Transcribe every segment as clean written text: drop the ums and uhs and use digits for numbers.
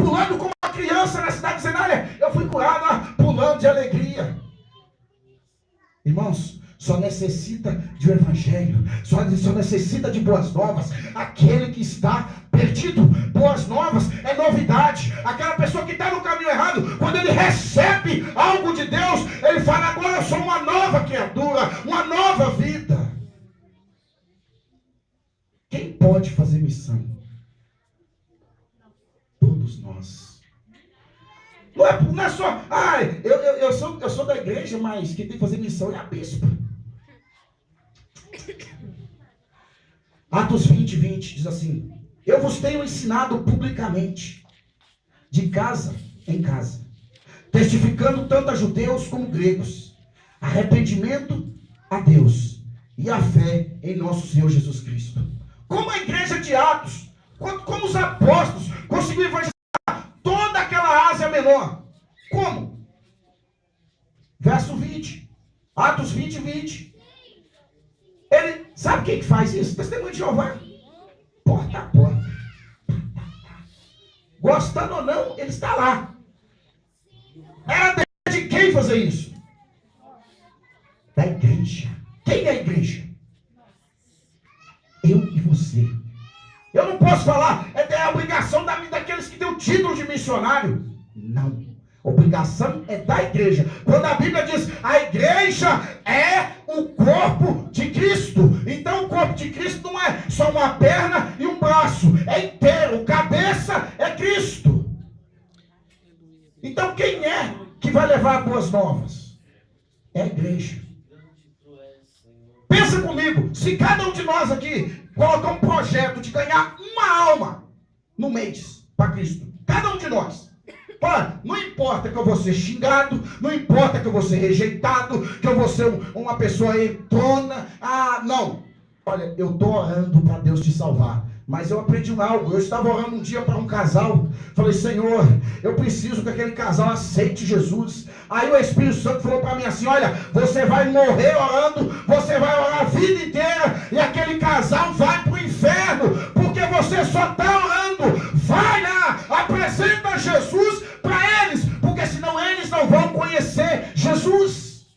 pulando como uma criança na cidade, dizendo, olha, eu fui curado, pulando de alegria. Irmãos, só necessita de um evangelho, só necessita de boas novas aquele que está perdido. Boas novas é novidade. Aquela pessoa que está no caminho errado, quando ele recebe algo de Deus, ele fala, agora eu sou uma nova criatura, uma nova vida. Quem pode fazer missão? Todos nós. Não é só, eu sou da igreja, mas quem tem que fazer missão é a bispa. Atos 20, 20 diz assim: eu vos tenho ensinado publicamente, de casa em casa, testificando tanto a judeus como gregos, arrependimento a Deus e a fé em nosso Senhor Jesus Cristo. Como a igreja de Atos, como os apóstolos conseguiram evangelizar toda aquela Ásia Menor. Como? Verso 20, Atos 20, 20. Ele, sabe quem que faz isso? Testemunho de Jeová. Porta a porta. Gostando ou não, ele está lá. Era de quem fazer isso? Da igreja. Quem é a igreja? Eu e você. Eu não posso falar, é a obrigação daqueles que têm o título de missionário. Não. A obrigação é da igreja. Quando a Bíblia diz, a igreja é o corpo de Cristo. Então o corpo de Cristo não é só uma perna e um braço. É inteiro. Cabeça é Cristo. Então quem é que vai levar boas novas? É a igreja. Pensa comigo, se cada um de nós aqui colocar um projeto de ganhar uma alma no mês para Cristo, cada um de nós, não importa que eu vou ser xingado, não importa que eu vou ser rejeitado, que eu vou ser uma pessoa entrona, não, olha, eu estou orando para Deus te salvar. Mas eu aprendi algo. Eu estava orando um dia para um casal. Falei, Senhor, eu preciso que aquele casal aceite Jesus. Aí o Espírito Santo falou para mim assim, olha, você vai morrer orando, você vai orar a vida inteira, e aquele casal vai para o inferno, porque você só está orando. Vai lá, apresenta Jesus para eles, porque senão eles não vão conhecer Jesus.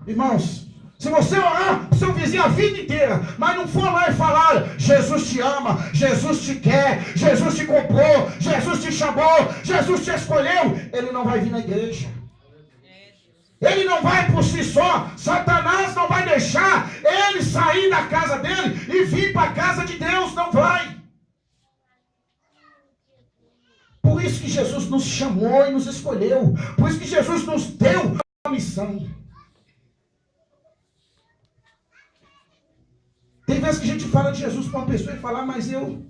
Irmãos, se você orar para o seu vizinho a vida inteira, mas não for lá e falar, Jesus te ama, Jesus te quer, Jesus te comprou, Jesus te chamou, Jesus te escolheu, ele não vai vir na igreja. Ele não vai por si só. Satanás não vai deixar ele sair da casa dele e vir para a casa de Deus. Não vai. Por isso que Jesus nos chamou e nos escolheu. Por isso que Jesus nos deu a missão. Tem vezes que a gente fala de Jesus para uma pessoa e fala, mas eu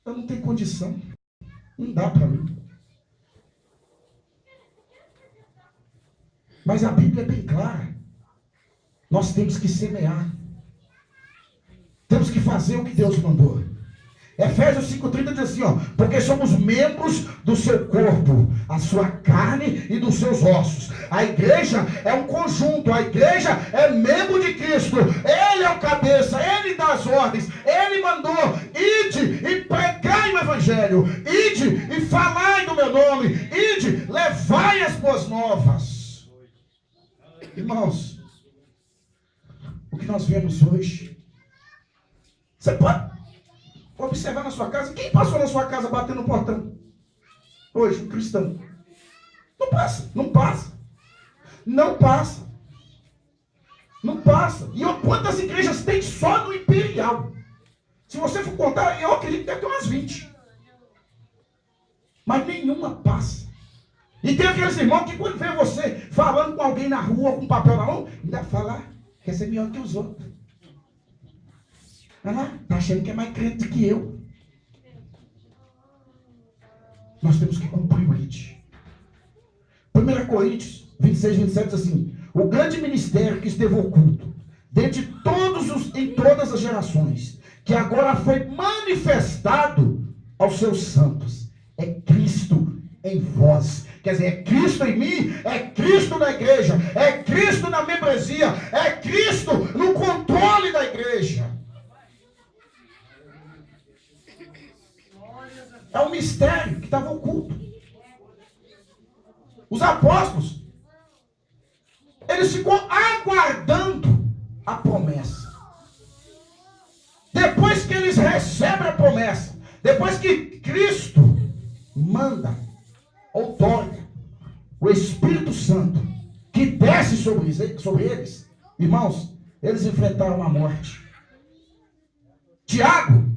não tenho condição. Não dá para mim. Mas a Bíblia é bem clara. Nós temos que semear. Temos que fazer o que Deus mandou. Efésios 5,30 diz assim, porque somos membros do seu corpo, a sua carne e dos seus ossos. A igreja é um conjunto, a igreja é membro de Cristo. Ele é o cabeça, ele dá as ordens, ele mandou, ide e pregai o evangelho, ide e falai no meu nome, ide, levai as boas novas. Irmãos, o que nós vemos hoje, você pode observar na sua casa, quem passou na sua casa batendo no portão? Hoje, um cristão. Não passa, não passa. Não passa. Não passa. E quantas igrejas tem só no Imperial? Se você for contar, eu acredito que deve ter umas 20. Mas nenhuma passa. E tem aqueles irmãos que quando vê você falando com alguém na rua, com papel na mão, ainda fala, quer ser melhor que os outros. Olha lá, está achando que é mais crente que eu. Nós temos que cumprir o ide. 1 Coríntios 26, 27 diz assim, o grande ministério que esteve oculto, em todas as gerações, que agora foi manifestado aos seus santos, é Cristo em vós. Quer dizer, é Cristo em mim, é Cristo na igreja, é Cristo na membresia, é Cristo no controle da igreja. É um mistério que estava oculto. Os apóstolos, eles ficam aguardando a promessa. Depois que eles recebem a promessa, depois que Cristo manda, outorga o Espírito Santo, que desce sobre eles, irmãos, eles enfrentaram a morte. Tiago,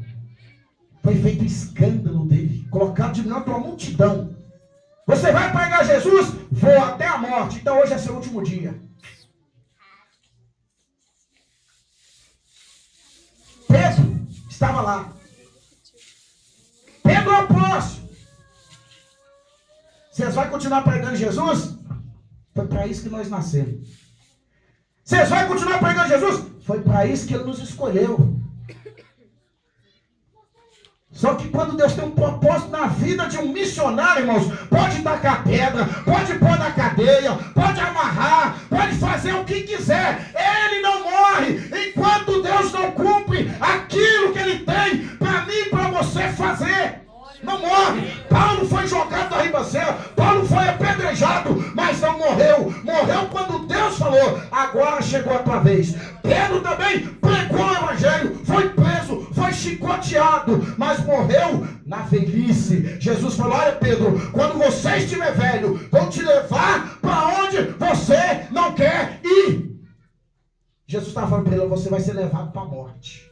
foi feito escândalo dele, colocado de meio de uma multidão. Você vai pregar Jesus? Vou até a morte. Então hoje é seu último dia. Pedro estava lá. Pedro é o próximo. Vocês vão continuar pregando Jesus? Foi para isso que nós nascemos. Vocês vão continuar pregando Jesus? Foi para isso que ele nos escolheu. Só que quando Deus tem um propósito na vida de um missionário, irmãos, pode tacar pedra, pode pôr na cadeia, pode amarrar, pode fazer o que quiser. Ele não morre enquanto Deus não cumpre aquilo que ele tem para mim e para você fazer. Não morre. Paulo foi jogado na ribanceira, Paulo foi apedrejado, mas não morreu. Morreu quando Deus falou, agora chegou a tua vez. Pedro também pregou o evangelho, foi preso, foi chicoteado, mas morreu na velhice. Jesus falou, olha Pedro, quando você estiver velho, vou te levar para onde você não quer ir. Jesus estava falando para ele, você vai ser levado para a morte.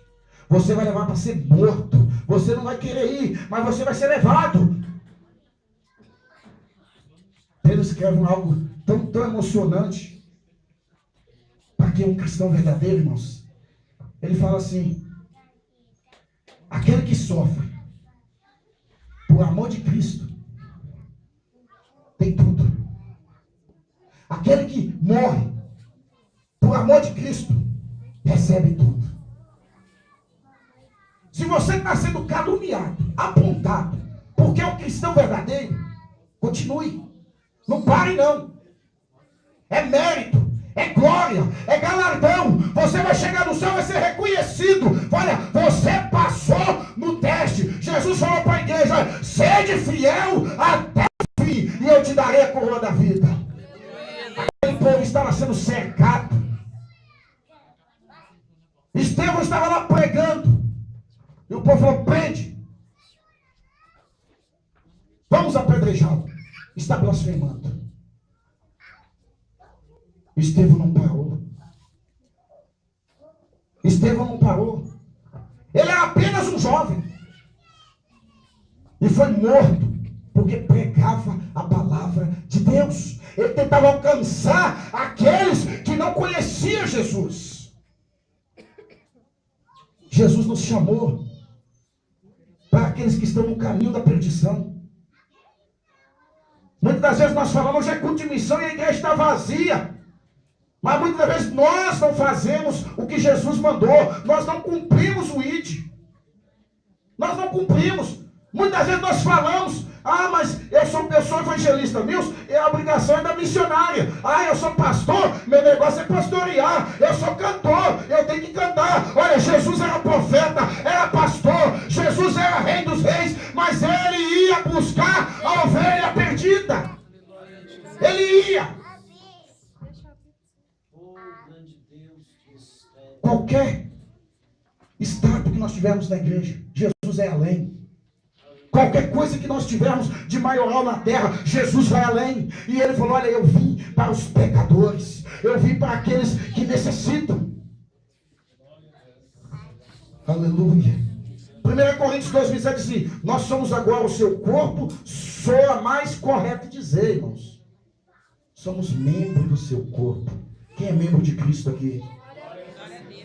Você vai levar para ser morto. Você não vai querer ir, mas você vai ser levado. Pedro escreve algo tão emocionante. Para quem é um cristão verdadeiro, irmãos. Ele fala assim, aquele que sofre por amor de Cristo tem tudo. Aquele que morre por amor de Cristo recebe tudo. Se você está sendo caluniado, apontado, porque é um cristão verdadeiro, continue. Não pare não. É mérito, é glória, é galardão. Você vai chegar no céu, vai ser reconhecido. Olha, você passou no teste. Jesus falou para a igreja, sede fiel até o fim, e eu te darei a coroa da vida. Aquele povo estava sendo cercado. Estevão estava lá pregando. E o povo falou, prende. Vamos apedrejá-lo. Está blasfemando. Estevão não parou. Estevão não parou. Ele era apenas um jovem. E foi morto. Porque pregava a palavra de Deus. Ele tentava alcançar aqueles que não conheciam Jesus. Jesus nos chamou para aqueles que estão no caminho da perdição. Muitas das vezes nós falamos, hoje é culto de missão e a igreja está vazia. Mas muitas das vezes nós não fazemos o que Jesus mandou. Nós não cumprimos o ID. Nós não cumprimos. Muitas vezes nós falamos, mas eu sou evangelista, a obrigação é da missionária. Eu sou pastor, meu negócio é pastorear. Eu sou cantor, eu tenho que cantar. Olha, Jesus era profeta, era pastor, Jesus era rei dos reis, mas ele ia buscar a ovelha perdida. Ele ia. Qualquer status que nós tivermos na igreja, Jesus é além. Qualquer coisa que nós tivermos de maioral na terra, Jesus vai além. E ele falou, olha, eu vim para os pecadores. Eu vim para aqueles que necessitam. Aleluia. 1 Coríntios 2:27 diz assim, nós somos agora o seu corpo, soa mais correto dizer, irmãos. Somos membros do seu corpo. Quem é membro de Cristo aqui?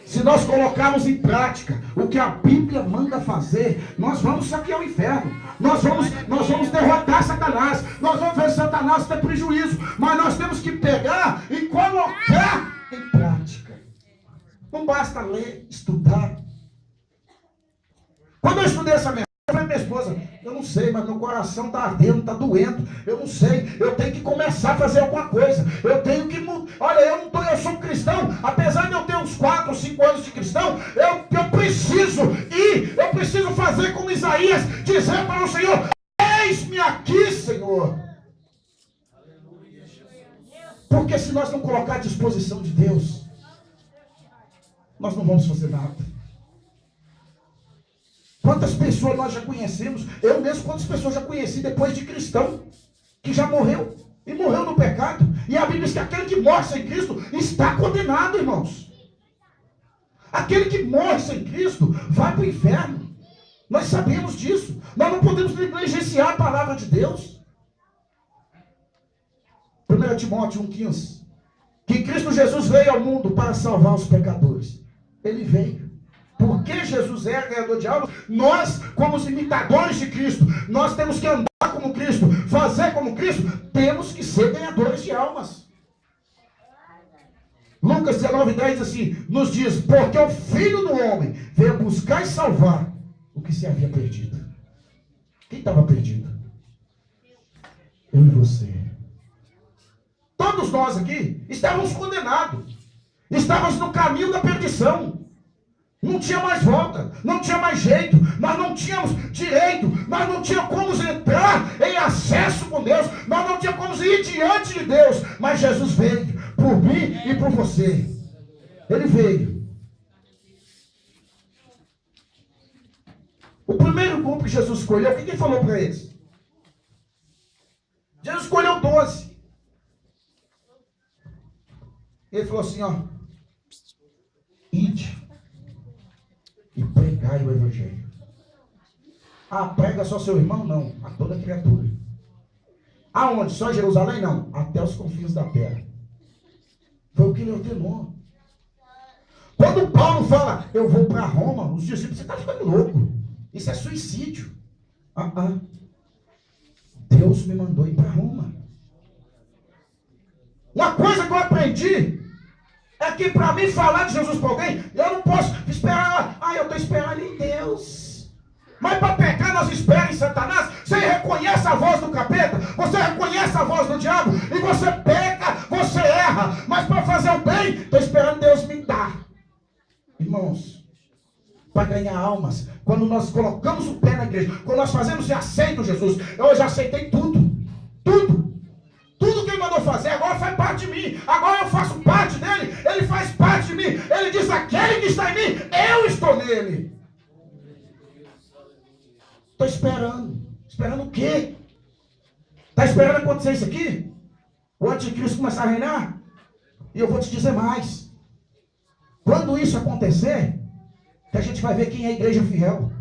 Se nós colocarmos em prática o que a Bíblia manda fazer, nós vamos saquear o inferno. Nós vamos derrotar Satanás. Nós vamos ver Satanás ter prejuízo. Mas nós temos que pegar e colocar em prática. Não basta ler, estudar. Quando eu estudei essa mensagem, eu falei, minha esposa, eu não sei, mas meu coração está ardendo, está doendo, eu não sei, eu tenho que começar a fazer alguma coisa, eu tenho que mudar. Olha, eu sou cristão, apesar de eu ter uns 4 ou 5 anos de cristão, eu preciso ir, eu preciso fazer como Isaías, dizer para o Senhor, eis-me aqui, Senhor. Porque se nós não colocar à disposição de Deus, nós não vamos fazer nada. Quantas pessoas nós já conhecemos? Eu mesmo, quantas pessoas já conheci depois de cristão, que já morreu, e morreu no pecado. E a Bíblia diz que aquele que morre sem Cristo está condenado, irmãos. Aquele que morre sem Cristo vai para o inferno. Nós sabemos disso. Nós não podemos negligenciar a palavra de Deus. 1 Timóteo 1,15. Que Cristo Jesus veio ao mundo para salvar os pecadores. Ele veio. Porque Jesus é ganhador de almas, nós, como os imitadores de Cristo, nós temos que andar como Cristo, fazer como Cristo, temos que ser ganhadores de almas. Lucas 19:10 diz assim, nos diz, porque o Filho do Homem veio buscar e salvar o que se havia perdido. Quem estava perdido? Eu e você. Todos nós aqui estávamos condenados. Estávamos no caminho da perdição. Não tinha mais volta, não tinha mais jeito, nós não tínhamos direito, nós não tínhamos como entrar em acesso com Deus, nós não tínhamos como ir diante de Deus, mas Jesus veio por mim e por você. Ele veio. O primeiro grupo que Jesus escolheu, o que ele falou para eles? Jesus escolheu 12. Ele falou assim, ó, ide e pregai o evangelho. Ah, prega só seu irmão? Não, a toda criatura. Aonde? Só em Jerusalém? Não, até os confins da terra. Foi o que ele ordenou. Quando Paulo fala, eu vou para Roma, os discípulos, você está ficando louco. Isso é suicídio. Deus me mandou ir para Roma. Uma coisa que eu aprendi é que para mim falar de Jesus para alguém, eu não posso esperar, eu estou esperando em Deus. Mas para pecar, nós esperamos em Satanás. Você reconhece a voz do capeta, você reconhece a voz do diabo, e você peca, você erra. Mas para fazer o bem, estou esperando Deus me dar. Irmãos, para ganhar almas, quando nós colocamos o pé na igreja, quando nós fazemos e aceito Jesus, eu já aceitei tudo. Tudo que ele mandou fazer, agora faz parte de mim. Agora eu faço parte dele, ele faz parte de mim. Ele diz, aquele que está em mim, eu estou nele. Estou esperando. Esperando o quê? Está esperando acontecer isso aqui? O anticristo começar a reinar? E eu vou te dizer mais. Quando isso acontecer, que a gente vai ver quem é a igreja fiel.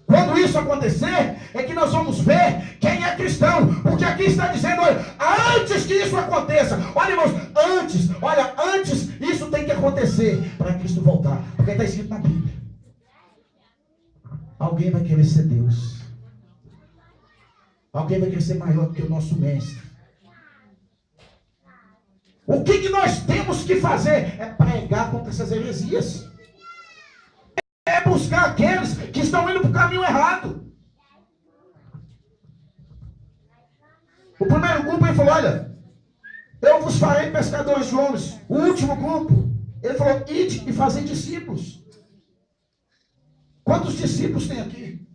Quando isso acontecer, é que nós vamos ver quem é cristão. Porque aqui está dizendo, olha, antes que isso aconteça, olha irmãos, antes isso tem que acontecer para Cristo voltar. Porque está escrito na Bíblia. Alguém vai querer ser Deus. Alguém vai querer ser maior do que o nosso mestre. O que nós temos que fazer é pregar contra essas heresias. É buscar aqueles que estão indo para o caminho errado. O primeiro grupo ele falou, olha, eu vos farei pescadores de homens. O último grupo, ele falou, ide e fazei discípulos. Quantos discípulos tem aqui?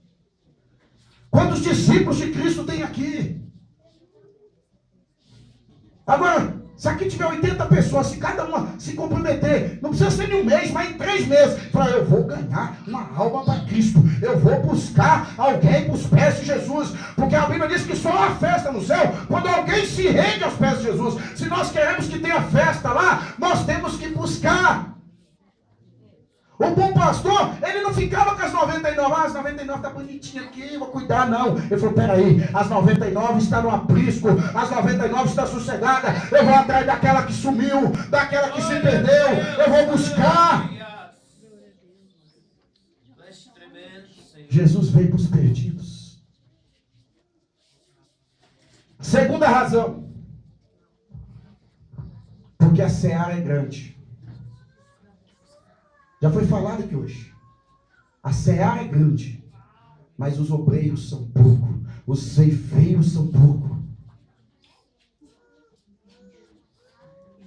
Quantos discípulos de Cristo tem aqui? Agora, se aqui tiver 80 pessoas, se cada uma se comprometer, não precisa ser em um mês, mas em 3 meses, falar, eu vou ganhar uma alma para Cristo, eu vou buscar alguém para os pés de Jesus, porque a Bíblia diz que só há festa no céu quando alguém se rende aos pés de Jesus. Se nós queremos que tenha festa lá, nós temos que buscar. O bom pastor, ele não ficava com as 99, as 99 está bonitinha aqui, vou cuidar, não. Ele falou, peraí, as 99 está no aprisco, as 99 está sossegada, eu vou atrás daquela que sumiu, daquela que se perdeu, eu vou buscar. Jesus veio para os perdidos. Segunda razão, porque a seara é grande. Já foi falado aqui hoje. A seara é grande, mas os obreiros são poucos, os ceifeiros são poucos.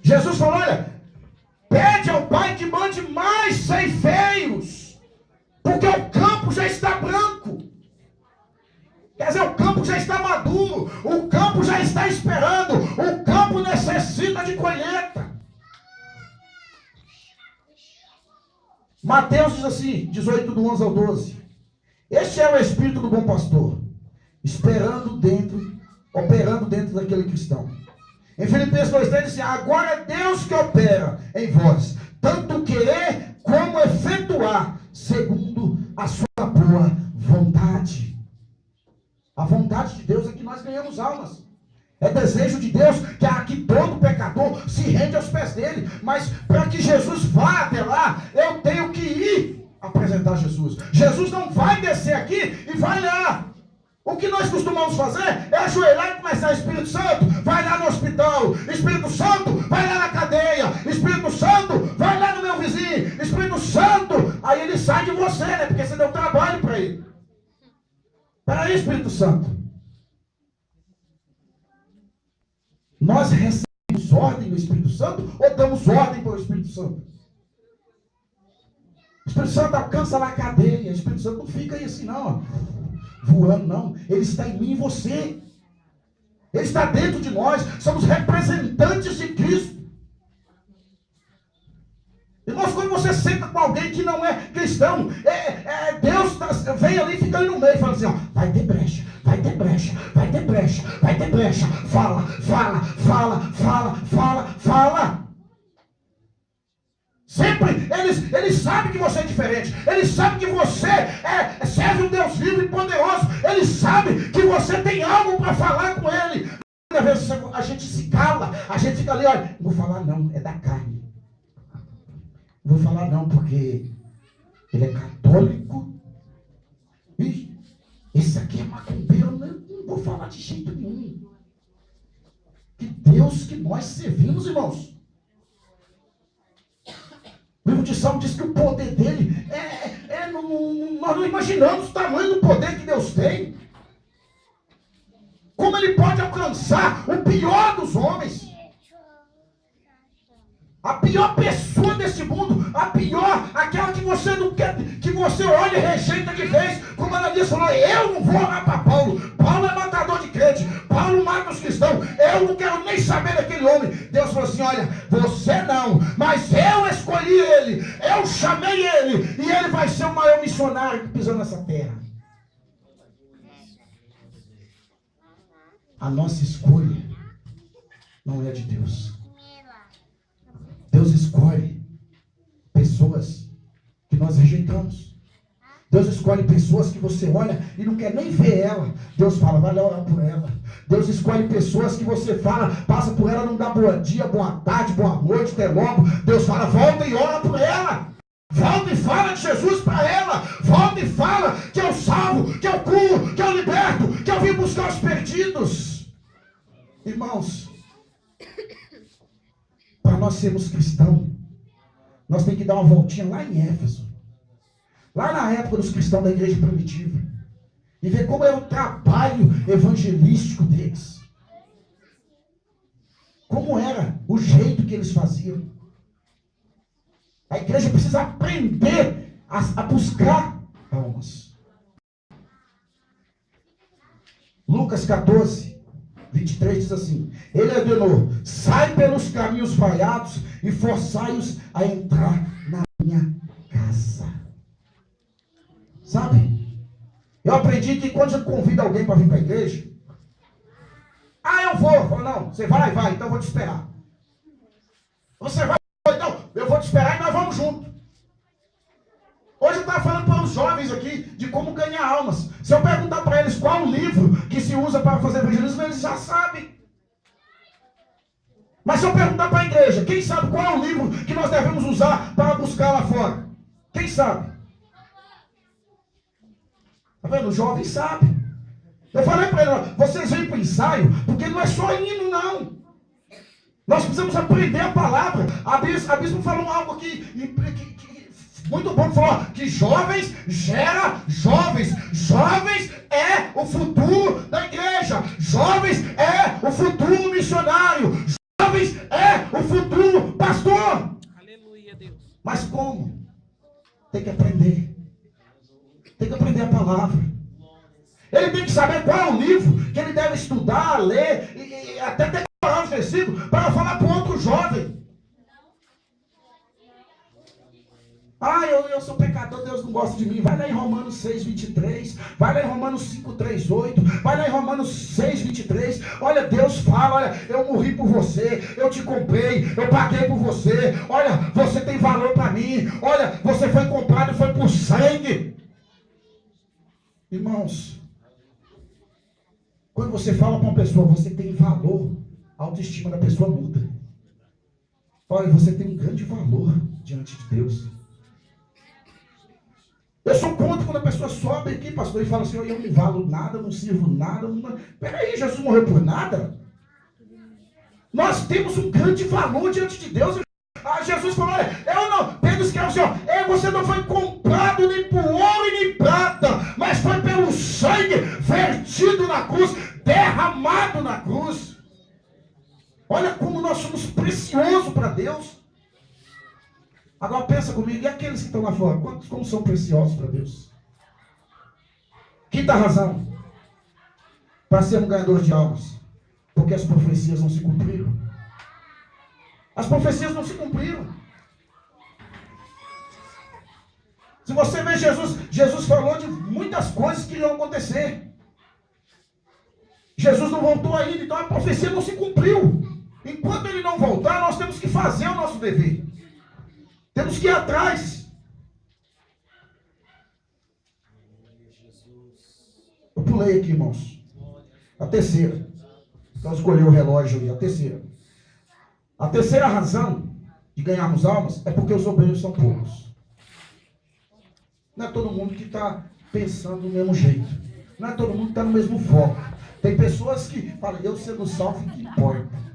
Jesus falou, olha, pede ao Pai que mande mais ceifeiros, porque o campo já está branco. Quer dizer, o campo já está maduro, o campo já está esperando, o campo necessita de colheita. Mateus diz assim, 18 do 11 ao 12. Este é o Espírito do bom pastor, operando dentro daquele cristão. Em Filipenses 2,3 diz assim, agora é Deus que opera em vós, tanto querer como efetuar, segundo a sua boa vontade. A vontade de Deus é que nós ganhamos almas. É desejo de Deus que todo pecador se rende aos pés dele. Mas para que Jesus vá até lá, eu tenho que ir apresentar Jesus. Jesus não vai descer aqui e vai lá. O que nós costumamos fazer é ajoelhar e começar, Espírito Santo, vai lá no hospital. Espírito Santo, vai lá na cadeia. Espírito Santo, vai lá no meu vizinho. Espírito Santo, aí ele sai de você, né? Porque você deu trabalho para ele. Peraí, Espírito Santo. Nós recebemos ordem do Espírito Santo ou damos ordem para o Espírito Santo? O Espírito Santo alcança lá a cadeia. O Espírito Santo não fica aí assim não, voando não. Ele está em mim e em você. Ele está dentro de nós. Somos representantes de Cristo. Irmãos, quando você senta com alguém que não é cristão, Deus vem ali e fica ali no meio e fala assim, ó, vai ter brecha, vai ter brecha, vai ter brecha, vai ter brecha. Fala, fala, fala, fala, fala, fala. Sempre, eles sabem que você é diferente. Eles sabem que você serve um Deus vivo e poderoso. Eles sabem que você tem algo para falar com ele. Às vezes a gente se cala, a gente fica ali, olha, não vou falar não, é da carne. Não vou falar não, porque ele é católico. E esse aqui é macumbeiro, não vou falar de jeito nenhum. Que Deus que nós servimos, irmãos. O livro de Salmo diz que o poder dele nós não imaginamos o tamanho do poder que Deus tem. Como ele pode alcançar o pior dos homens. A pior pessoa desse mundo, a pior, aquela que você não quer, que você olha e rejeita de vez, como Ananias falou, eu não vou orar para Paulo. Paulo é matador de crente, Paulo mata os cristãos, eu não quero nem saber daquele homem. Deus falou assim, olha, você não, mas eu escolhi ele, eu chamei ele, e ele vai ser o maior missionário que pisou nessa terra. A nossa escolha não é de Deus. Deus escolhe pessoas que nós rejeitamos. Deus escolhe pessoas que você olha e não quer nem ver ela. Deus fala, vai lá orar por ela. Deus escolhe pessoas que você fala, passa por ela, não dá bom dia, boa tarde, boa noite, até logo. Deus fala, volta e ora por ela. Volta e fala de Jesus para ela. Volta e fala que eu salvo, que eu curo, que eu liberto, que eu vim buscar os perdidos. Irmãos, para nós sermos cristãos, nós temos que dar uma voltinha lá em Éfeso. Lá na época dos cristãos da igreja primitiva. E ver como era o trabalho evangelístico deles. Como era o jeito que eles faziam. A igreja precisa aprender a buscar almas. Lucas 14, 23 diz assim, ele ordenou, sai pelos caminhos vaiados e forçai-os a entrar na minha casa. Sabe? Eu aprendi que quando você convida alguém para vir para a igreja, eu vou. Eu falo, não, você vai, então eu vou te esperar. Você vai, então eu vou te esperar e nós vamos juntos. Hoje eu estava falando para os jovens aqui de como ganhar almas. Se eu perguntar para eles qual o livro que se usa para fazer evangelismo, eles já sabem. Mas se eu perguntar para a igreja, quem sabe qual é o livro que nós devemos usar para buscar lá fora? Quem sabe? Está vendo? O jovem sabe. Eu falei para ele, vocês vêm para o ensaio, porque não é só hino, não. Nós precisamos aprender a palavra. A Bispo falou algo aqui Muito bom que falou que jovens gera jovens. Jovens é o futuro da igreja. Jovens é o futuro missionário. Jovens é o futuro pastor. Aleluia, Deus. Mas como? Tem que aprender. Tem que aprender a palavra. Ele tem que saber qual é o livro que ele deve estudar, ler e até decorar os versículos para falar para outro jovem. Ah, eu sou pecador, Deus não gosta de mim. Vai lá em Romanos 6, 23. Vai lá em Romanos 5, 3, 8. Vai lá em Romanos 6, 23. Olha, Deus fala, olha, eu morri por você. Eu te comprei, eu paguei por você. Olha, você tem valor para mim. Olha, você foi comprado, foi por sangue. Irmãos, quando você fala para uma pessoa, você tem valor, a autoestima da pessoa muda. Olha, você tem um grande valor diante de Deus. Eu sou contra quando a pessoa sobe aqui, pastor, e fala assim, eu não valo nada, não sirvo nada. Peraí, Jesus morreu por nada? Nós temos um grande valor diante de Deus. Jesus falou, olha, eu não, Pedro escreve assim, ó, você não foi comprado nem por ouro e nem prata, mas foi pelo sangue vertido na cruz, derramado na cruz. Olha como nós somos preciosos para Deus. Agora pensa comigo, e aqueles que estão lá fora, como são preciosos para Deus? Quinta razão, para sermos ganhadores de almas, porque as profecias não se cumpriram. As profecias não se cumpriram. Se você vê Jesus falou de muitas coisas que iriam acontecer. Jesus não voltou ainda, então a profecia não se cumpriu. Enquanto ele não voltar, nós temos que fazer o nosso dever. Temos que ir atrás. Eu pulei aqui, irmãos. A terceira. Então escolhi o relógio ali. A terceira. A terceira razão de ganharmos almas é porque os obreiros são poucos. Não é todo mundo que está pensando do mesmo jeito. Não é todo mundo que está no mesmo foco. Tem pessoas que falam, eu sendo salvo, que importa.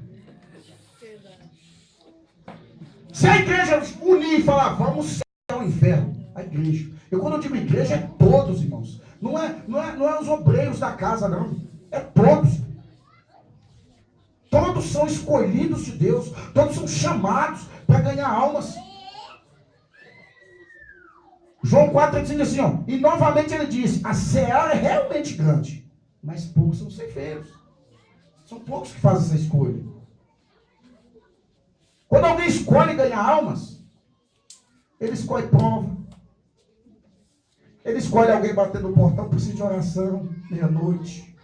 Se a igreja unir e falar, vamos ao inferno, a igreja. Quando eu digo igreja, é todos, irmãos. Não é os obreiros da casa, não. É todos. Todos são escolhidos de Deus. Todos são chamados para ganhar almas. João 4 diz assim, ó, e novamente ele diz, a seara é realmente grande, mas poucos são ceifeiros. São poucos que fazem essa escolha. Quando alguém escolhe ganhar almas, ele escolhe prova. Ele escolhe alguém batendo no portão, precisa de oração, meia-noite.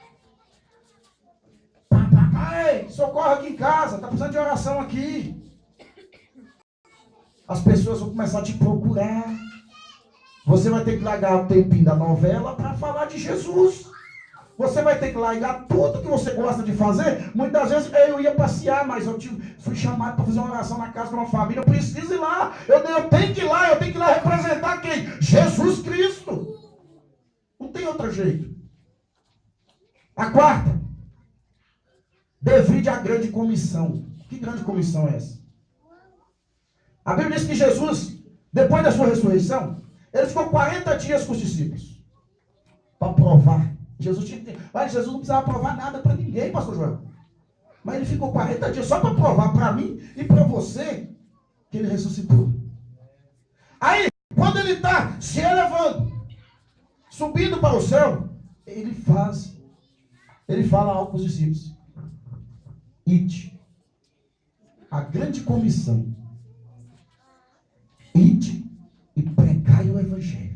Ei, socorro aqui em casa, está precisando de oração aqui. As pessoas vão começar a te procurar. Você vai ter que largar o tempinho da novela para falar de Jesus. Você vai ter que largar tudo que você gosta de fazer. Muitas vezes eu ia passear, mas eu fui chamado para fazer uma oração na casa de uma família. Eu preciso ir lá. Eu tenho que ir lá. Eu tenho que ir lá representar quem? Jesus Cristo. Não tem outro jeito. A quarta. Divide a grande comissão. Que grande comissão é essa? A Bíblia diz que Jesus, depois da sua ressurreição, ele ficou 40 dias com os discípulos. Para provar. Jesus não precisava provar nada para ninguém, pastor João. Mas ele ficou 40 dias só para provar para mim e para você que ele ressuscitou. Aí, quando ele está se elevando, subindo para o céu, ele fala algo para os discípulos. Ide. A grande comissão. Ide e pregai o evangelho.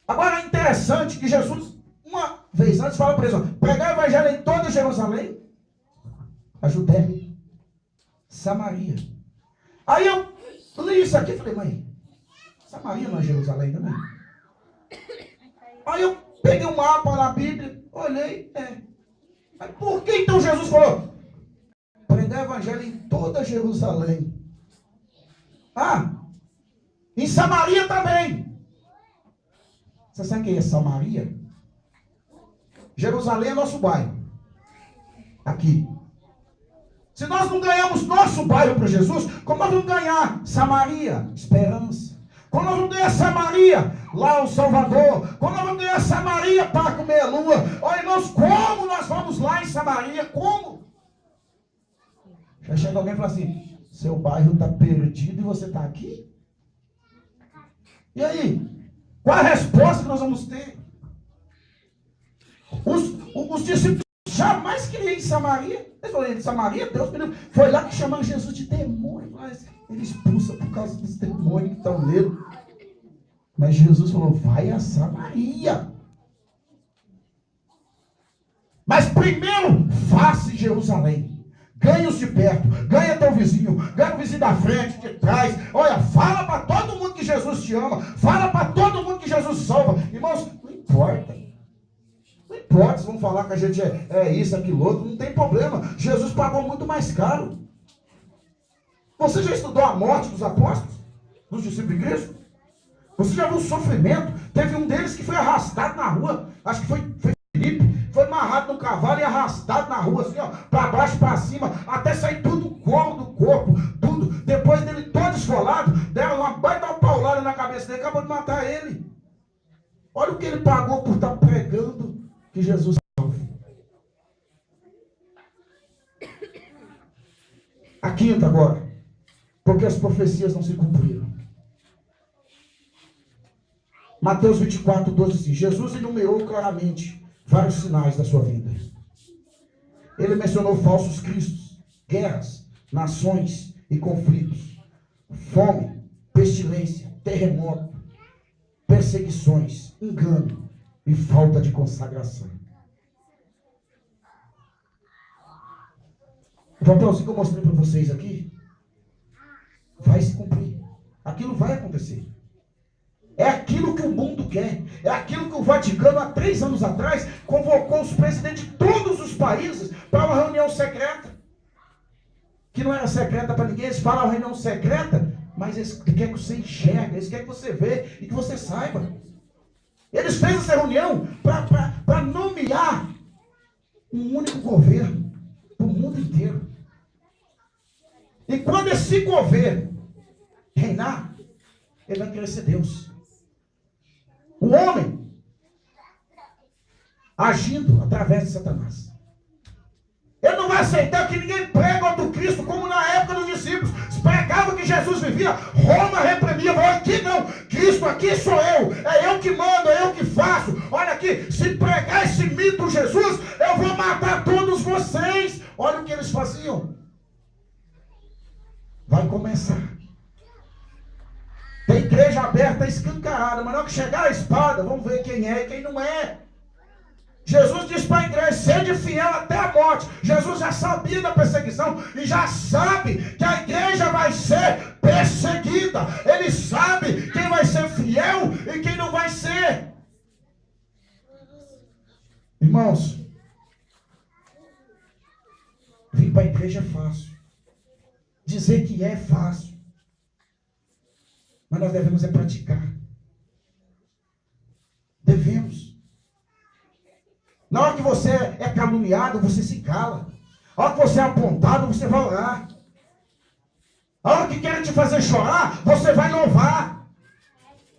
Agora é interessante que Jesus, uma vez antes, fala para eles, pregar o evangelho em toda Jerusalém, a Judéia, Samaria. Aí eu li isso aqui e falei, mãe, Samaria não é Jerusalém também? Aí eu peguei um mapa na Bíblia, olhei, Mas por que então Jesus falou, pregar o evangelho em toda Jerusalém? Em Samaria também. Você sabe quem é Samaria? Jerusalém é nosso bairro. Aqui. Se nós não ganhamos nosso bairro para Jesus, como nós vamos ganhar Samaria? Esperança. Como nós vamos ganhar Samaria? Lá o Salvador. Como nós vamos ganhar Samaria para comer a lua? Olha, irmãos, como nós vamos lá em Samaria? Como? Já chega alguém e fala assim, seu bairro está perdido e você está aqui? E aí? Qual a resposta que nós vamos ter? Os discípulos jamais queriam ir em Samaria. Eles falaram, em Samaria, Deus foi lá que chamaram Jesus de demônio. Mas ele expulsa por causa dos demônios que estão nele. Mas Jesus falou, vai a Samaria. Mas primeiro, faça em Jerusalém. Ganha-os de perto, ganha teu vizinho, ganha o vizinho da frente, de trás. Olha, fala para todo mundo que Jesus te ama. Fala para todo mundo que Jesus salva. Irmãos, não importa. Não importa se vão falar que a gente é isso, aquilo, outro. Não tem problema. Jesus pagou muito mais caro. Você já estudou a morte dos apóstolos? Dos discípulos de Cristo? Você já viu o sofrimento? Teve um deles que foi arrastado na rua. Acho que foi Felipe. Foi amarrado no cavalo e arrastado na rua, assim, ó, para baixo, para cima, até sair tudo o couro do corpo, tudo. Depois dele todo esfolado, deram uma baita paulada na cabeça dele, acabou de matar ele. Olha o que ele pagou por estar pregando que Jesus salve. A quinta agora, porque as profecias não se cumpriram. Mateus 24, 12, assim, Jesus enumerou claramente vários sinais da sua vida. Ele mencionou falsos cristos, guerras, nações e conflitos, fome, pestilência, terremoto, perseguições, engano e falta de consagração. O papelzinho que eu mostrei para vocês aqui vai se cumprir. Aquilo vai acontecer. É aquilo que o mundo quer. É aquilo que o Vaticano, há 3 anos atrás, convocou os presidentes de todos os países para uma reunião secreta. Que não era secreta para ninguém, eles falam reunião secreta, mas eles querem que você enxergue, eles querem que você veja e que você saiba. Eles fez essa reunião para nomear um único governo para o mundo inteiro. E quando esse governo reinar, ele vai querer ser Deus. O homem agindo através de Satanás. Ele não vai aceitar que ninguém pregue outro Cristo, como na época dos discípulos. Se pregava que Jesus vivia, Roma reprimia. Falou, aqui não, Cristo aqui sou eu. É eu que mando, é eu que faço. Olha aqui, se pregar esse mito Jesus, eu vou matar todos vocês. Olha o que eles faziam. Vai começar. Tem igreja aberta, escancarada, mas na hora que chegar a espada, vamos ver quem é e quem não é. Jesus disse para a igreja, sede fiel até a morte. Jesus já sabia da perseguição e já sabe que a igreja vai ser perseguida. Ele sabe quem vai ser fiel e quem não vai ser. Irmãos, vir para a igreja é fácil. Dizer que é fácil. Mas nós devemos é praticar. Devemos. Na hora que você é caluniado, você se cala. Na hora que você é apontado, você vai orar. Na hora que querem te fazer chorar, você vai louvar.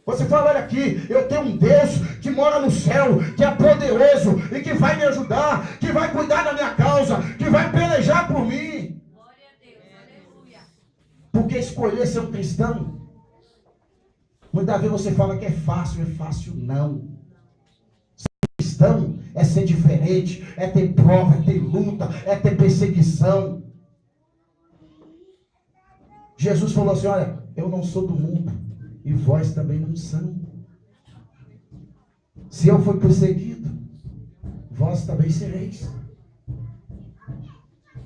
Você fala, olha aqui, eu tenho um Deus que mora no céu, que é poderoso e que vai me ajudar, que vai cuidar da minha causa, que vai pelejar por mim. Glória a Deus, aleluia. Porque escolher ser um cristão, muitas vezes você fala que é fácil não. Ser cristão é ser diferente, é ter prova, é ter luta, é ter perseguição. Jesus falou assim, olha, eu não sou do mundo, e vós também não são. Se eu for perseguido, vós também sereis.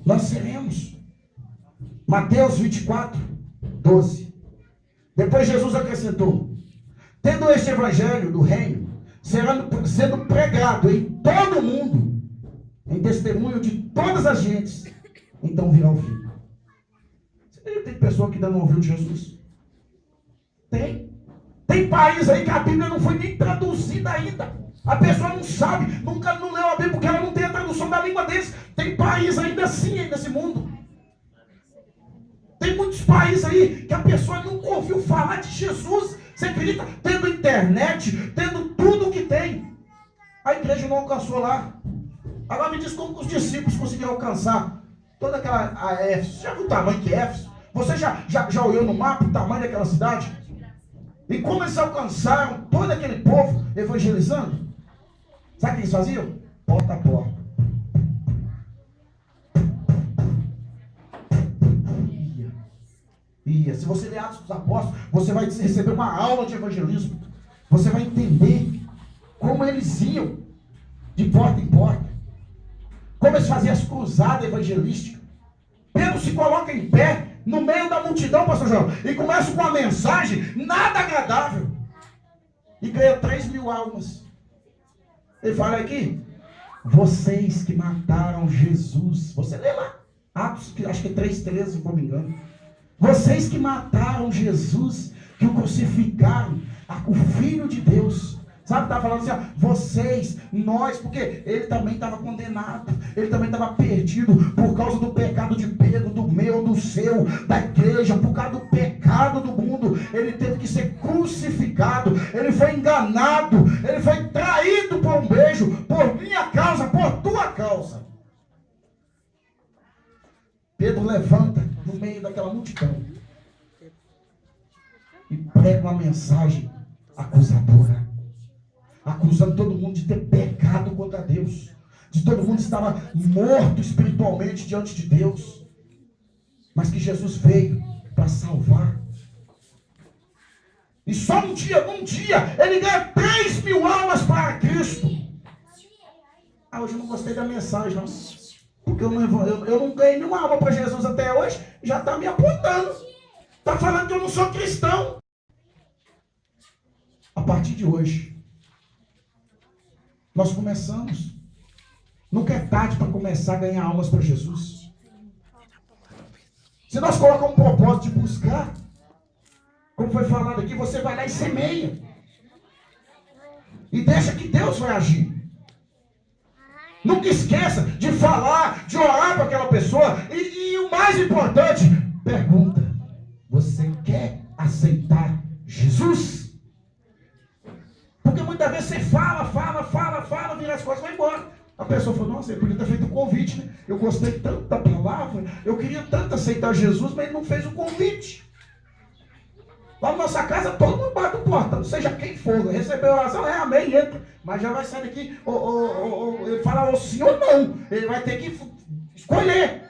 Nós seremos. Mateus 24, 12. Depois Jesus acrescentou, tendo este evangelho do reino, sendo pregado em todo o mundo, em testemunho de todas as gentes, então virá o fim. Tem pessoa que ainda não ouviu de Jesus? Tem país aí que a Bíblia não foi nem traduzida ainda. A pessoa não sabe, nunca não leu a Bíblia porque ela não tem a tradução da língua deles. Tem país ainda assim, nesse mundo. muitos países aí que a pessoa nunca ouviu falar de Jesus. Você acredita? Tendo internet, tendo tudo o que tem. A igreja não alcançou lá. Agora me diz como que os discípulos conseguiram alcançar toda aquela a Éfeso. Você já viu o tamanho que é Éfeso? Você já olhou no mapa o tamanho daquela cidade? E como eles alcançaram todo aquele povo evangelizando? Sabe o que eles faziam? Porta a porta. Se você ler Atos dos Apóstolos, você vai receber uma aula de evangelismo. Você vai entender como eles iam de porta em porta. Como eles faziam as cruzadas evangelísticas. Pedro se coloca em pé no meio da multidão, pastor João, e começa com uma mensagem nada agradável. E ganha 3.000 almas. Ele fala aqui, vocês que mataram Jesus. Você lê lá, Atos, acho que é 3:13, se não me engano. Vocês que mataram Jesus, que o crucificaram, o Filho de Deus. Sabe, estava falando assim, ó, vocês, nós, porque ele também estava condenado, ele também estava perdido por causa do pecado de Pedro, do meu, do seu, da igreja, por causa do pecado do mundo. Ele teve que ser crucificado, ele foi enganado, ele foi traído por um beijo, por minha causa, por tua causa. Pedro levanta no meio daquela multidão e prega uma mensagem acusadora, acusando todo mundo de ter pecado contra Deus, de todo mundo estava morto espiritualmente diante de Deus, mas que Jesus veio para salvar. E só num dia, ele ganha 3.000 almas para Cristo. Hoje eu não gostei da mensagem, não. Porque eu não ganhei nenhuma alma para Jesus até hoje, já está me apontando. Está falando que eu não sou cristão. A partir de hoje, nós começamos. Nunca é tarde para começar a ganhar almas para Jesus. Se nós colocamos um propósito de buscar, como foi falado aqui, você vai lá e semeia. E deixa que Deus vai agir. Nunca esqueça de falar, de orar para aquela pessoa. E o mais importante, pergunta: você quer aceitar Jesus? Porque muitas vezes você fala, vira as costas e vai embora. A pessoa fala, nossa, ele podia ter feito um convite, né? Eu gostei tanto da palavra, eu queria tanto aceitar Jesus, mas ele não fez o convite. Lá na nossa casa, todo mundo bate o portão, seja quem for, recebeu a oração, amém, entra. Mas já vai sair daqui, ele fala sim ou não, ele vai ter que escolher.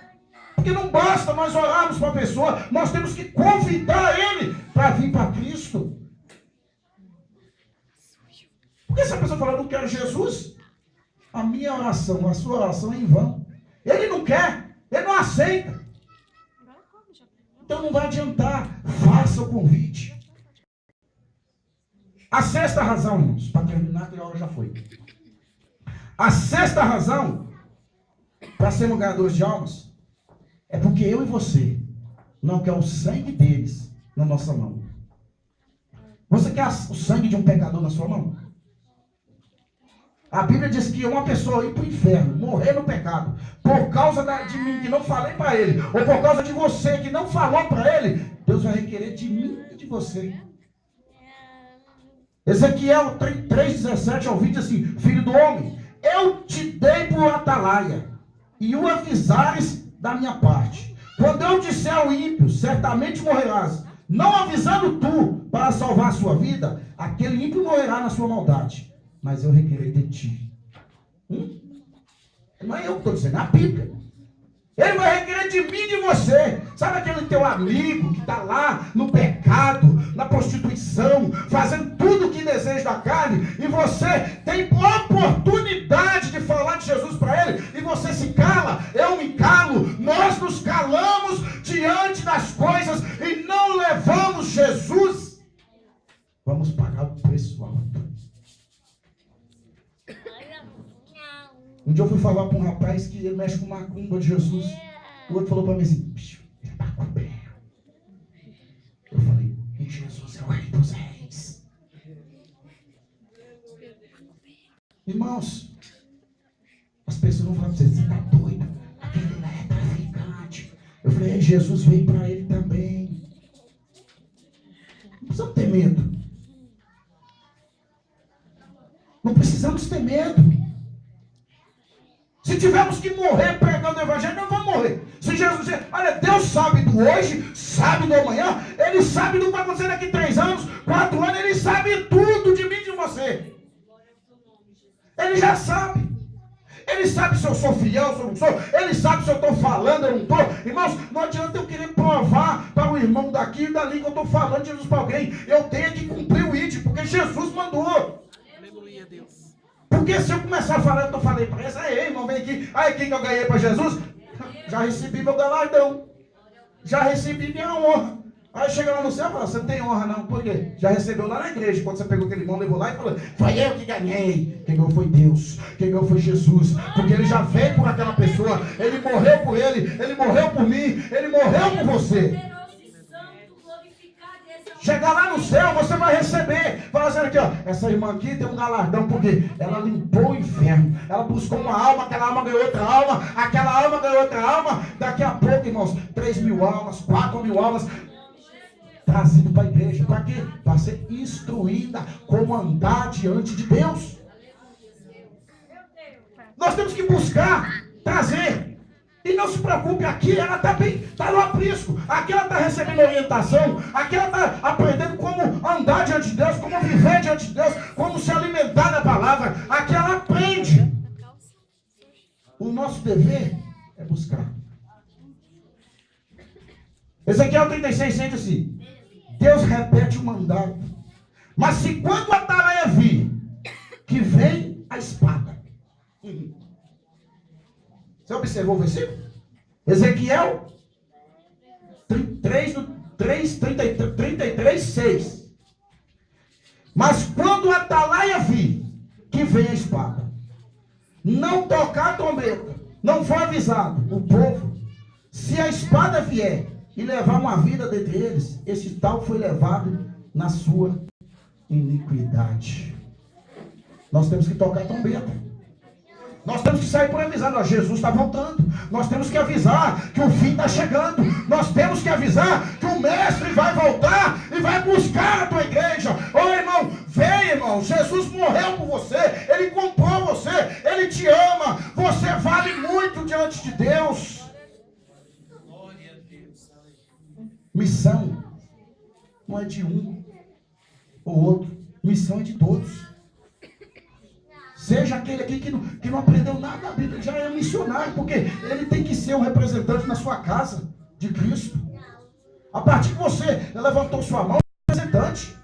Porque não basta nós orarmos para a pessoa, nós temos que convidar ele para vir para Cristo. Porque se a pessoa falar, não quero Jesus, a minha oração, a sua oração é em vão. Ele não quer, ele não aceita. Então não vai adiantar, faça o convite. A sexta razão, irmãos, para terminar, que a hora já foi. A sexta razão para sermos ganhadores de almas é porque eu e você não quer o sangue deles na nossa mão. Você quer o sangue de um pecador na sua mão? A Bíblia diz que uma pessoa ir para o inferno, morrer no pecado, por causa de mim que não falei para ele, ou por causa de você que não falou para ele, Deus vai requerer de mim e de você. Ezequiel 3:17 ao 20 diz assim: filho do homem, eu te dei por atalaia, e o avisares da minha parte. Quando eu disser ao ímpio, certamente morrerás, não avisando tu para salvar a sua vida, aquele ímpio morrerá na sua maldade. Mas eu requerei de ti. Não é eu que estou dizendo, é a Bíblia. Ele vai requerer de mim e de você. Sabe aquele teu amigo que está lá no pecado, na prostituição, fazendo tudo o que deseja da carne, e você tem oportunidade de falar de Jesus para ele, e você se cala, eu me calo, nós nos calamos diante das coisas e não levamos Jesus. Vamos pagar o preço alto. Um dia eu fui falar para um rapaz que ele mexe com macumba de Jesus. O outro falou para mim assim, ele é macumbeiro. Eu falei, e Jesus é o rei dos reis. Irmãos, as pessoas vão falar para você está doido? Aquele lá é traficante. Eu falei, Jesus veio para ele também. medo. Se tivermos que morrer pregando o evangelho, não vamos morrer. Se Jesus dizer, olha, Deus sabe do hoje, sabe do amanhã, Ele sabe do que vai acontecer daqui 3 anos, 4 anos, Ele sabe tudo de mim e de você. Ele já sabe. Ele sabe se eu sou fiel, se eu não sou. Ele sabe se eu estou falando, eu não estou. Irmãos, não adianta eu querer provar para o irmão daqui e dali que eu estou falando de Jesus para alguém. Eu tenho que cumprir o ID, porque Jesus mandou. Aleluia, Deus. Porque se eu começar a falar, eu falei para esse, aí, irmão, vem aqui. Aí, quem que eu ganhei para Jesus? Já recebi meu galardão. Já recebi minha honra. Aí chega lá no céu e fala, você não tem honra não. Por quê? Já recebeu lá na igreja. Quando você pegou aquele irmão, levou lá e falou, foi eu que ganhei. Quem ganhou foi Deus. Quem ganhou foi Jesus. Porque ele já veio por aquela pessoa. Ele morreu por ele. Ele morreu por mim. Ele morreu por você. Chegar lá no céu, você vai receber. Fala assim, aqui, ó. Essa irmã aqui tem um galardão, porque ela limpou o inferno. Ela buscou uma alma, aquela alma ganhou outra alma, aquela alma ganhou outra alma. Daqui a pouco, irmãos, 3.000 almas, 4.000 almas trazido para a igreja. Para quê? Para ser instruída como andar diante de Deus. Nós temos que buscar trazer. E não se preocupe, aqui ela está bem, está no aprisco. Aqui ela está recebendo orientação. Aqui ela está aprendendo como andar diante de Deus, como viver diante de Deus, como se alimentar da palavra. Aqui ela aprende. O nosso dever é buscar. Ezequiel 36, assim. Deus repete o mandato. Mas se quando a atalaia vir, que vem a espada. Você observou o versículo? Ezequiel 33, 6. Mas quando a atalaia vir, que vem a espada, não tocar a trombeta, não for avisado o povo, se a espada vier e levar uma vida dentre eles, esse tal foi levado na sua iniquidade. Nós temos que tocar a trombeta. Nós temos que sair por avisar, ó, Jesus está voltando. Nós temos que avisar que o fim está chegando. Nós temos que avisar que o mestre vai voltar e vai buscar a tua igreja. Ô irmão, vem irmão, Jesus morreu por você, Ele comprou você, Ele te ama, você vale muito diante de Deus. Missão não é de um ou outro, missão é de todos. Seja aquele aqui que não aprendeu nada da Bíblia, já é missionário, porque ele tem que ser um representante na sua casa de Cristo. A partir que você levantou sua mão, representante.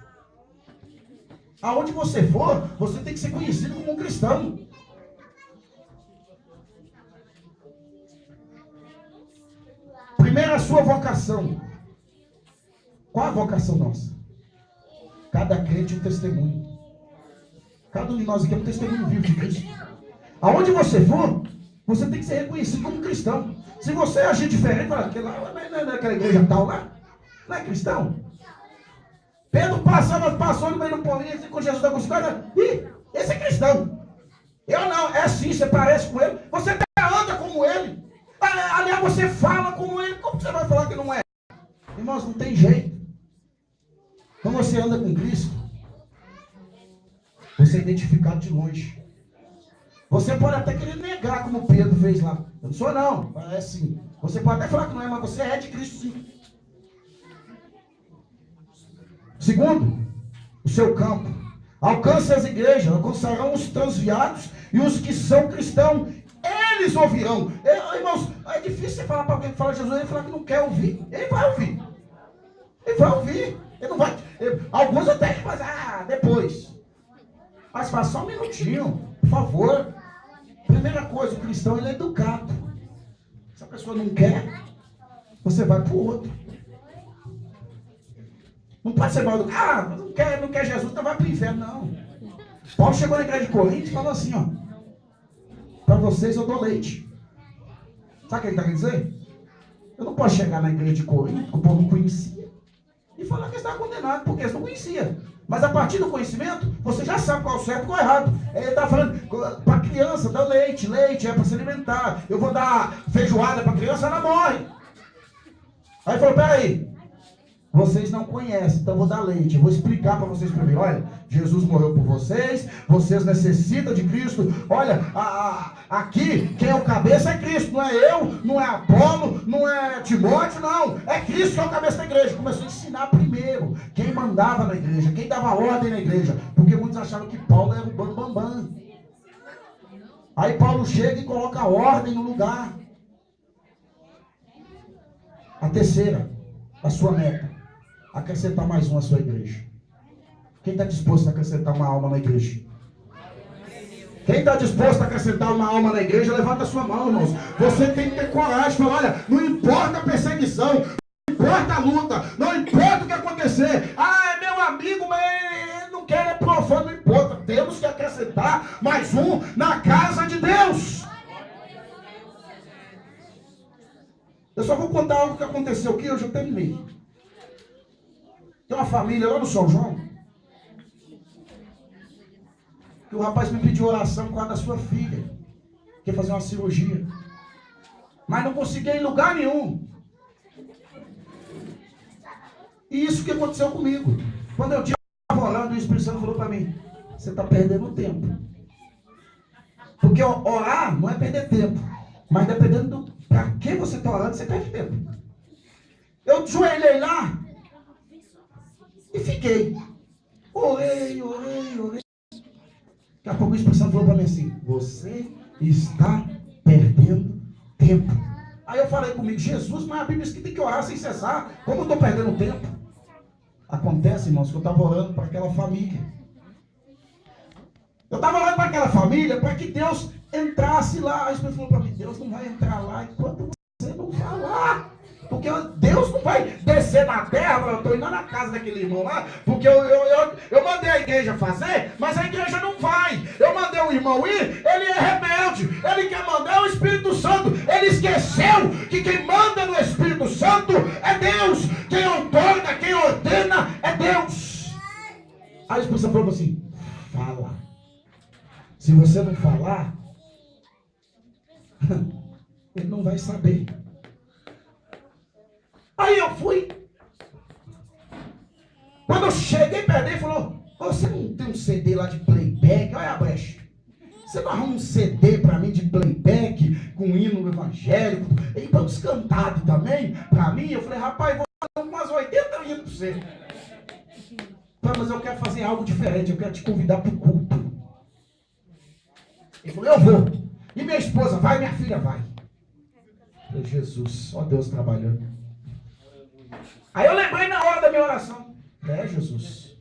Aonde você for, você tem que ser conhecido como um cristão. Primeiro, a sua vocação. Qual a vocação nossa? Cada crente um testemunho. Cada um de nós aqui é um testemunho vivo de Cristo. Aonde você for, você tem que ser reconhecido como cristão. Se você agir diferente, fala, não é aquela igreja tal lá? Não é cristão? Pedro passou no meio do povo e com Jesus da cruz. Ih, esse é cristão. Eu não, é assim, você parece com ele. Você até anda como ele. Aliás, você fala como ele. Como você vai falar que não é? Irmãos, não tem jeito. Quando você anda com Cristo, você é identificado de longe. Você pode até querer negar, como Pedro fez lá. Eu não sou não, é sim. Você pode até falar que não é, mas você é de Cristo sim. Segundo, o seu campo. Alcance as igrejas, alcançarão os transviados e os que são cristãos. Eles ouvirão. Irmãos, é difícil você falar para alguém que fala de Jesus, ele falar que não quer ouvir. Ele vai ouvir. Ele vai ouvir. Ele não vai. Alguns até fazem, depois. Mas faz só um minutinho, por favor. Primeira coisa, o cristão ele é educado. Se a pessoa não quer, você vai para o outro. Não pode ser mal educado. Não quer Jesus, então vai para o inferno, não. Paulo chegou na igreja de Corinto e falou assim, ó. Para vocês eu dou leite. Sabe o que ele está querendo dizer? Eu não posso chegar na igreja de Corinto, que o povo não conhecia, e falar que está condenado, porque eles não conheciam. Mas a partir do conhecimento, você já sabe qual é o certo e qual é o errado. Ele está falando, para criança, dá leite é para se alimentar. Eu vou dar feijoada para criança, ela morre. Aí ele falou, peraí, vocês não conhecem, então eu vou dar leite. Eu vou explicar para vocês primeiro. Olha, Jesus morreu por vocês, vocês necessitam de Cristo. Olha, aqui quem é o cabeça é Cristo, não é eu, não é Apolo, não é Timóteo, não. É Cristo que é o cabeça da igreja. Começou a ensinar primeiro quem mandava na igreja, quem dava ordem na igreja, porque muitos achavam que Paulo era o bambambam. Aí Paulo chega e coloca a ordem no lugar. A terceira, a sua meta, acrescentar mais um à sua igreja. Quem está disposto a acrescentar uma alma na igreja? Quem está disposto a acrescentar uma alma na igreja, levanta a sua mão, irmãos. Você tem que ter coragem de falar, olha, não importa a perseguição, não importa a luta, não importa o que acontecer. Ah, é meu amigo, mas ele não quer, é profano, não importa. Temos que acrescentar mais um na casa de Deus. Eu só vou contar algo que aconteceu aqui, eu já terminei. Tem uma família lá no São João, que o rapaz me pediu oração por causa da sua filha, quer fazer uma cirurgia, mas não conseguia ir em lugar nenhum. E isso que aconteceu comigo. Quando eu estava orando, o Espírito Santo falou para mim, você está perdendo tempo. Porque orar não é perder tempo, mas dependendo para que você está orando, você perde tempo. Eu joelhei lá e fiquei. Orei. Daqui a pouco o Espírito Santo falou para mim assim, você está perdendo tempo. Aí eu falei comigo, Jesus, mas a Bíblia diz que tem que orar sem cessar. Como eu estou perdendo tempo? Acontece, irmãos, que eu estava orando para aquela família. Eu estava orando para aquela família para que Deus entrasse lá. Aí o Espírito falou para mim, Deus não vai entrar lá enquanto você não falar. Porque Deus não vai descer na terra. Eu estou indo na casa daquele irmão lá, porque eu mandei a igreja fazer, mas a igreja não vai. Eu mandei o irmão ir, ele é rebelde, ele quer mandar o Espírito Santo. Ele esqueceu que quem manda no Espírito Santo é Deus. Quem outorga, quem ordena é Deus. Aí o Espírito Santo falou assim, fala. Se você não falar, ele não vai saber. Aí eu fui. Quando eu cheguei perto dele, ele falou, você não tem um CD lá de playback? Olha a brecha. Você não arruma um CD para mim de playback, com hino evangélico, e bandos cantados também, para mim? Eu falei, rapaz, vou dar umas 80 hinos para você. Mas eu quero fazer algo diferente, eu quero te convidar para o culto. Ele falou, eu vou. E minha esposa vai, minha filha vai. Eu falei, Jesus, ó Deus trabalhando. Aí eu lembrei na hora da minha oração. Jesus,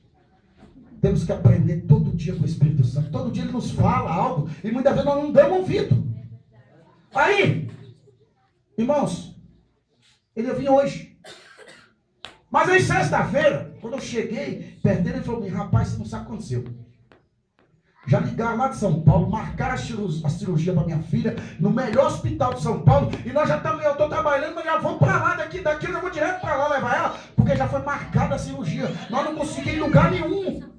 temos que aprender todo dia com o Espírito Santo. Todo dia ele nos fala algo e muitas vezes nós não damos ouvido. Aí, irmãos, ele vinha hoje. Mas aí sexta-feira, quando eu cheguei perto dele, ele falou, rapaz, você não sabe o que aconteceu. Já ligaram lá de São Paulo, marcaram a cirurgia para minha filha, no melhor hospital de São Paulo, e nós já estamos, eu estou trabalhando, mas já vou para lá, daqui eu já vou direto para lá levar ela, porque já foi marcada a cirurgia, nós não conseguimos ir em lugar nenhum.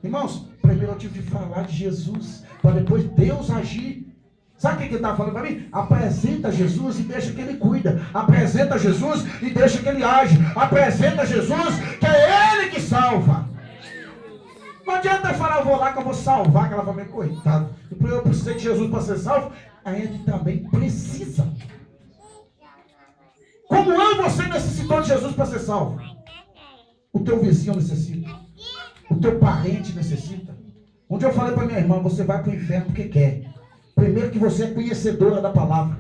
Irmãos, primeiro eu tive de falar de Jesus, para depois Deus agir. Sabe o que ele estava falando para mim? Apresenta Jesus e deixa que ele cuida. Apresenta Jesus e deixa que ele age. Apresenta Jesus, que é ele que salva. Não adianta falar, eu vou lá que eu vou salvar aquela família. Coitado. Eu precisei de Jesus para ser salvo. A gente também precisa. Como eu e você necessitou de Jesus para ser salvo? O teu vizinho necessita. O teu parente necessita. Um dia eu falei para minha irmã, você vai para o inferno porque quer. Primeiro que você é conhecedora da palavra.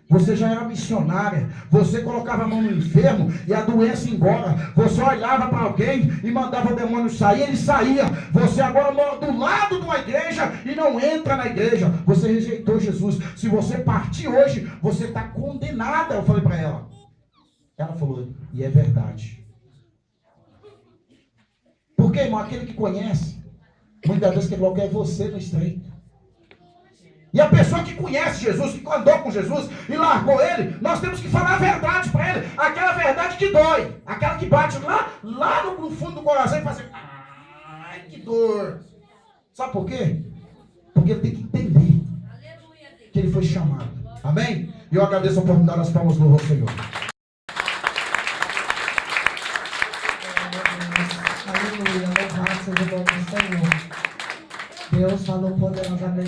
Você já era missionária. Você colocava a mão no enfermo e a doença ia embora. Você olhava para alguém e mandava o demônio sair, ele saía. Você agora mora do lado de uma igreja e não entra na igreja. Você rejeitou Jesus. Se você partir hoje, você está condenada. Eu falei para ela. Ela falou, e é verdade. Porque, irmão, aquele que conhece, muitas vezes que logo é você no estreito. E a pessoa que conhece Jesus, que andou com Jesus e largou ele, nós temos que falar a verdade para ele. Aquela verdade que dói. Aquela que bate lá no fundo do coração e faz assim, ai, que dor. Sabe por quê? Porque ele tem que entender que ele foi chamado. Amém? E eu agradeço a oportunidade das palmas do Senhor. Aleluia, louvado seja o nome do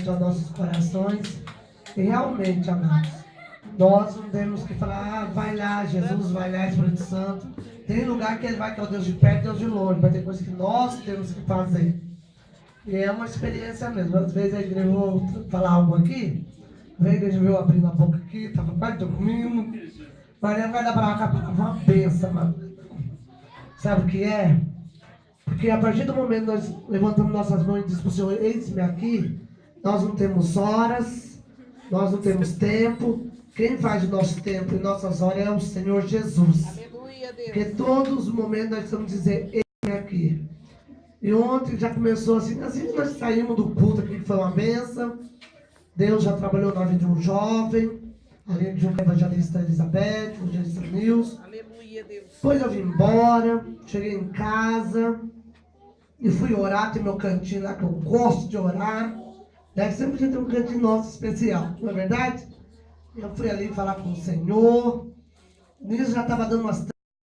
realmente aos nossos corações. E realmente, amados, nós não temos que falar, vai lá, Jesus, vai lá, Espírito Santo. Tem lugar que ele vai, que é o Deus de perto e Deus de longe, mas tem coisas que nós temos que fazer. E é uma experiência mesmo. Às vezes a igreja, vou falar algo aqui, a igreja veio abrindo a boca aqui, estava quase dormindo. Mas não vai dar para cá, porque uma benção, mano. Sabe o que é? Porque a partir do momento que nós levantamos nossas mãos e dizemos para o Senhor, eis-me aqui, nós não temos horas, nós não temos tempo. Quem faz o nosso tempo e nossas horas é o Senhor Jesus. Aleluia, Deus. Porque todos os momentos nós estamos dizendo, eis-me aqui. E ontem já começou assim nós saímos do culto aqui, que foi uma bênção. Deus já trabalhou na vida de um jovem, além de um evangelista Elizabeth, um evangelista Nilson. Aleluia, Deus. Depois eu vim embora, cheguei em casa e fui orar, tem meu cantinho lá que eu gosto de orar. Deve sempre ter um cantinho nosso especial, não é verdade? Eu fui ali falar com o Senhor. Nisso já estava dando umas